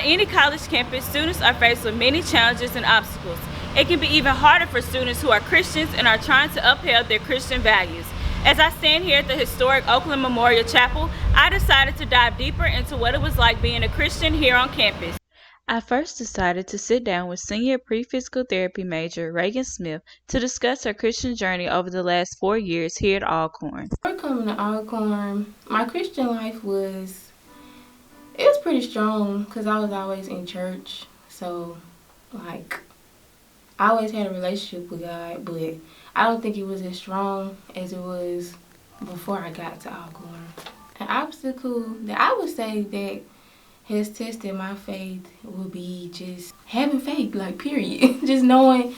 any college campus, students are faced with many challenges and obstacles. It can be even harder for students who are Christians and are trying to uphold their Christian values. As I stand here at the historic Oakland Memorial Chapel, I decided to dive deeper into what it was like being a Christian here on campus. I first decided to sit down with senior pre-physical therapy major Reagan Smith to discuss her Christian journey over the last 4 years here at Alcorn. Before coming to Alcorn, my Christian life was pretty strong because I was always in church. So, I always had a relationship with God, but I don't think it was as strong as it was before I got to Alcorn. An obstacle that I would say that has tested my faith would be just having faith, period. Just knowing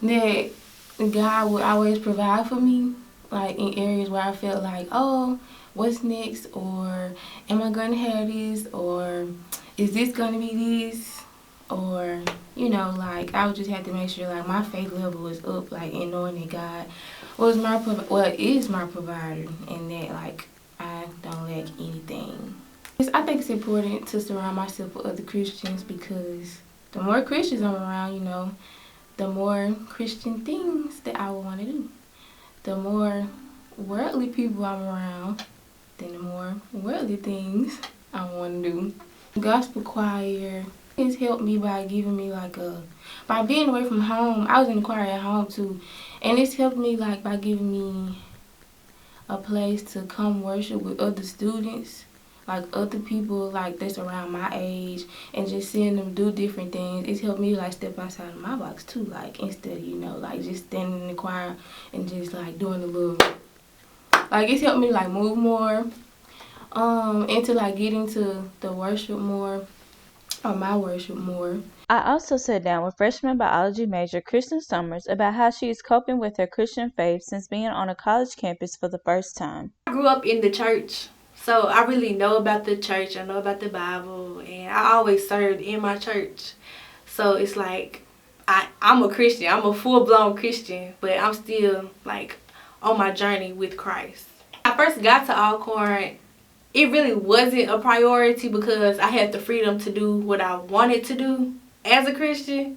that God would always provide for me, in areas where I felt oh, what's next, or am I going to have this, or is this going to be this, or, I would just have to make sure, my faith level was up, in knowing that God is my provider, and that, I don't lack anything. I think it's important to surround myself with other Christians because the more Christians I'm around, the more Christian things that I would want to do. The more worldly people I'm around, then the more worldly things I want to do. Gospel choir has helped me by giving me by being away from home. I was in the choir at home too, and it's helped me by giving me a place to come worship with other students, other people that's around my age, and just seeing them do different things. It's helped me step outside of my box too, instead of just standing in the choir and just doing the little, it's helped me move more into getting to the worship more, or my worship more. I also sat down with freshman biology major Kristen Summers about how she is coping with her Christian faith since being on a college campus for the first time. I grew up in the church, so I really know about the church. I know about the Bible, and I always served in my church. So it's I'm a Christian. I'm a full-blown Christian, but I'm still on my journey with Christ. I first got to Alcorn, it really wasn't a priority because I had the freedom to do what I wanted to do as a Christian.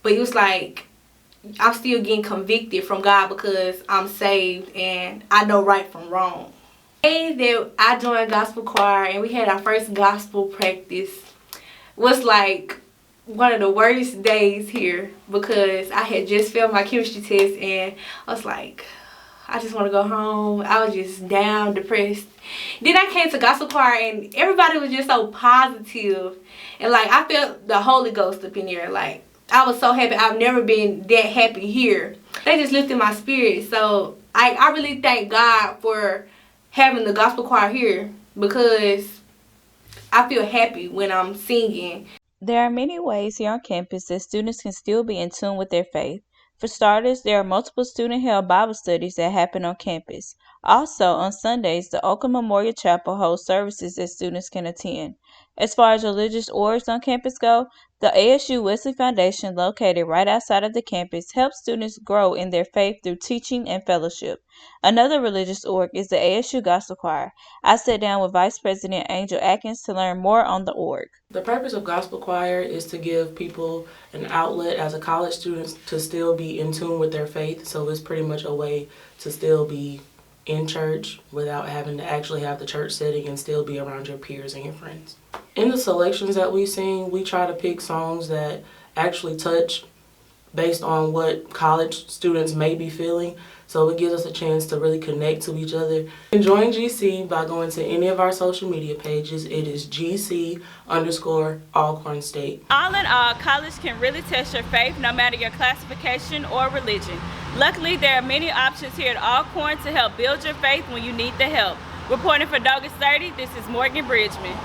But it was I'm still getting convicted from God because I'm saved and I know right from wrong. The day that I joined gospel choir and we had our first gospel practice was one of the worst days here because I had just failed my chemistry test and I was I just want to go home. I was just down, depressed. Then I came to gospel choir and everybody was just so positive. And I felt the Holy Ghost up in here. I was so happy. I've never been that happy here. They just lifted my spirit. So I really thank God for having the gospel choir here because I feel happy when I'm singing. There are many ways here on campus that students can still be in tune with their faith. For starters, there are multiple student-held Bible studies that happen on campus. Also, on Sundays, the Oakland Memorial Chapel holds services that students can attend. As far as religious orgs on campus go, the ASU Wesley Foundation, located right outside of the campus, helps students grow in their faith through teaching and fellowship. Another religious org is the ASU Gospel Choir. I sat down with Vice President Angel Atkins to learn more on the org. The purpose of gospel choir is to give people an outlet as a college student to still be in tune with their faith. So it's pretty much a way to still be in church without having to actually have the church setting and still be around your peers and your friends. In the selections that we sing, we try to pick songs that actually touch based on what college students may be feeling. So it gives us a chance to really connect to each other. Join GC by going to any of our social media pages. It is GC_Alcorn State. All in all, college can really test your faith no matter your classification or religion. Luckily, there are many options here at Alcorn to help build your faith when you need the help. Reporting for Dogus 30, this is Morgan Bridgeman.